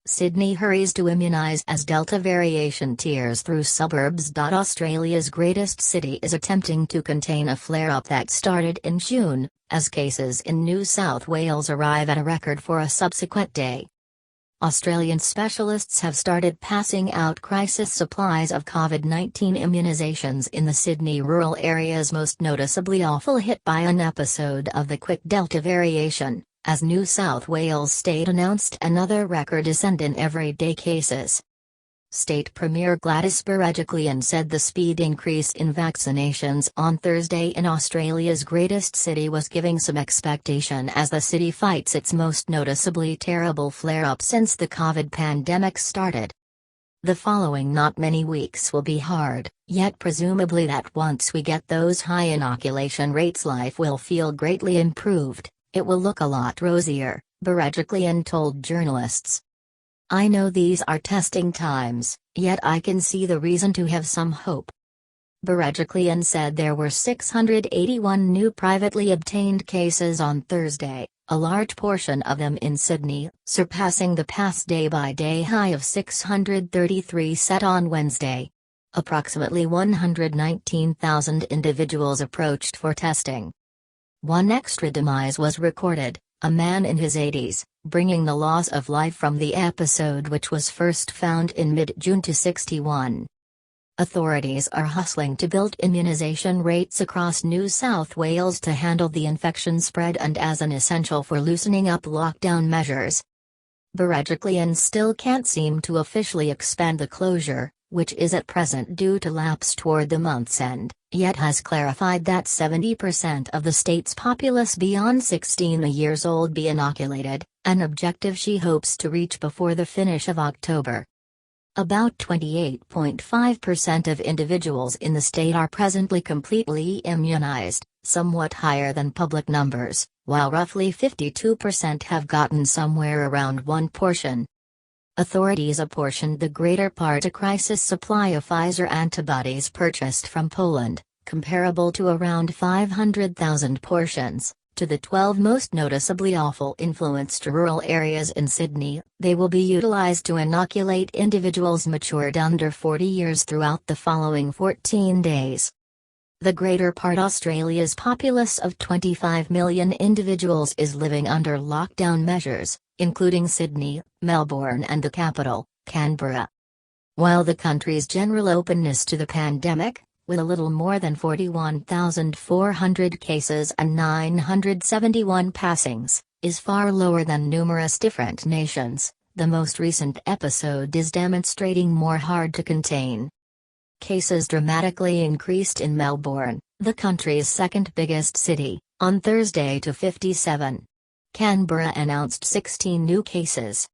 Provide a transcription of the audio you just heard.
Sydney hurries to immunize as Delta variation tears through suburbs. Australia's greatest city is attempting to contain a flare-up that started in June, as cases in New South Wales arrive at a record for a subsequent day. Australian specialists have started passing out crisis supplies of COVID-19 immunizations in the Sydney rural areas most noticeably awful hit by an episode of the quick Delta variation, as New South Wales State announced another record descent in everyday cases. State Premier Gladys Berejiklian said the speed increase in vaccinations on Thursday in Australia's greatest city was giving some expectation as the city fights its most noticeably terrible flare-up since the COVID pandemic started. The following not many weeks will be hard, yet presumably that once we get those high inoculation rates life will feel greatly improved. It will look a lot rosier, Berejiklian told journalists. I know these are testing times, yet I can see the reason to have some hope. Berejiklian said there were 681 new privately obtained cases on Thursday, a large portion of them in Sydney, surpassing the past day-by-day high of 633 set on Wednesday. Approximately 119,000 individuals approached for testing. One extra demise was recorded, a man in his 80s, bringing the loss of life from the episode which was first found in mid-June to 61. Authorities are hustling to build immunisation rates across New South Wales to handle the infection spread and as an essential for loosening up lockdown measures. Berejiklian still can't seem to officially expand the closure, which is at present due to lapse toward the month's end, yet has clarified that 70% of the state's populace beyond 16 years old be inoculated, an objective she hopes to reach before the finish of October. About 28.5% of individuals in the state are presently completely immunized, somewhat higher than public numbers, while roughly 52% have gotten somewhere around one portion. Authorities apportioned the greater part a crisis supply of Pfizer antibodies purchased from Poland, comparable to around 500,000 portions, to the 12 most noticeably awful influenced rural areas in Sydney. They will be utilised to inoculate individuals matured under 40 years throughout the following 14 days. The greater part Australia's populace of 25 million individuals is living under lockdown measures, including Sydney, Melbourne and the capital, Canberra. While the country's general openness to the pandemic, with a little more than 41,400 cases and 971 passings, is far lower than numerous different nations, the most recent episode is demonstrating more hard to contain. Cases dramatically increased in Melbourne, the country's second biggest city, on Thursday to 57. Canberra announced 16 new cases,